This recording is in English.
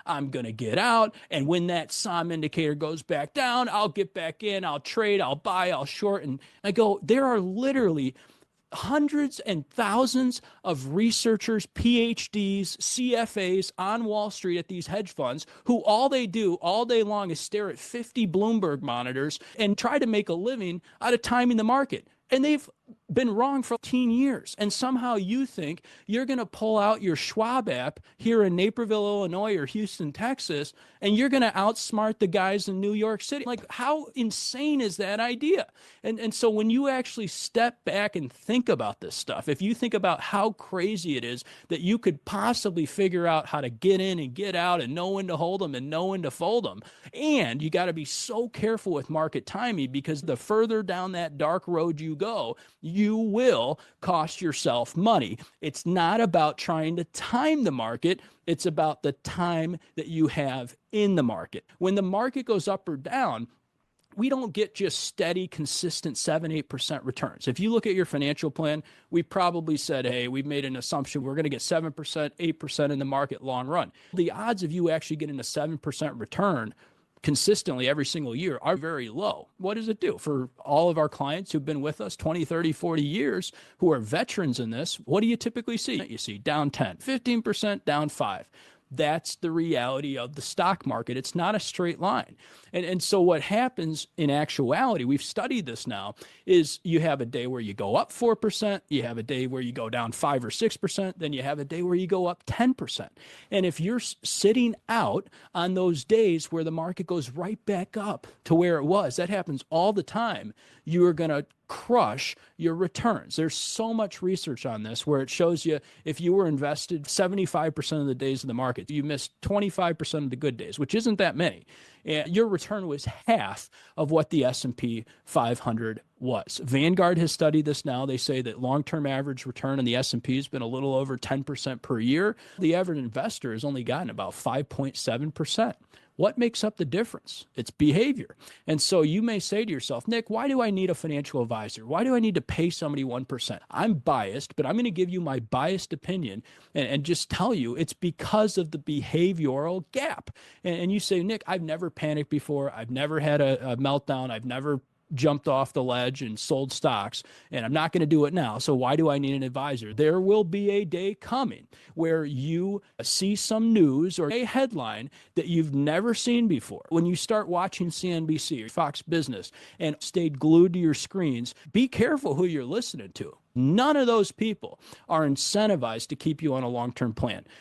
I'm going to get out. And when that SOM indicator goes back down, I'll get back in, I'll trade, I'll buy, I'll short. And I go, there are literally hundreds and thousands of researchers, PhDs, CFAs on Wall Street at these hedge funds who all they do all day long is stare at 50 Bloomberg monitors and try to make a living out of timing the market. And they've been wrong for 15 years. And somehow you think you're going to pull out your Schwab app here in Naperville, Illinois, or Houston, Texas, and you're going to outsmart the guys in New York City. Like, how insane is that idea? And so when you actually step back and think about this stuff, if you think about how crazy it is that you could possibly figure out how to get in and get out and know when to hold them and know when to fold them, and you got to be so careful with market timing, because the further down that dark road you go, you will cost yourself money. It's not about trying to time the market. It's about the time that you have in the market. When the market goes up or down, we don't get just steady, consistent 7-8% returns. If you look at your financial plan, we probably said, hey, we've made an assumption we're going to get 7%, 8% in the market long run. The odds of you actually getting a 7% return consistently every single year are very low. What does it do for all of our clients who've been with us 20, 30, 40 years, who are veterans in this? What do you typically see? You see down 10, 15%, down 5. That's the reality of the stock market. It's not a straight line. And so what happens in actuality, we've studied this now, is you have a day where you go up 4%, you have a day where you go down 5 or 6%, then you have a day where you go up 10%. And if you're sitting out on those days where the market goes right back up to where it was, that happens all the time, you are going to crush your returns. There's so much research on this where it shows you if you were invested 75% of the days of the market, you missed 25% of the good days, which isn't that many. And your return was half of what the S&P 500 was. Vanguard has studied this now. They say that long-term average return on the S&P has been a little over 10% per year. The average investor has only gotten about 5.7%. What makes up the difference? It's behavior. And so you may say to yourself, Nick, why do I need a financial advisor? Why do I need to pay somebody 1%? I'm biased, but I'm going to give you my biased opinion and just tell you it's because of the behavioral gap. And you say, Nick, I've never panicked before. I've never had a meltdown. I've never jumped off the ledge and sold stocks, and I'm not going to do it now. So why do I need an advisor? There will be a day coming where you see some news or a headline that you've never seen before. When you start watching CNBC or Fox Business and stayed glued to your screens, be careful who you're listening to. None of those people are incentivized to keep you on a long-term plan.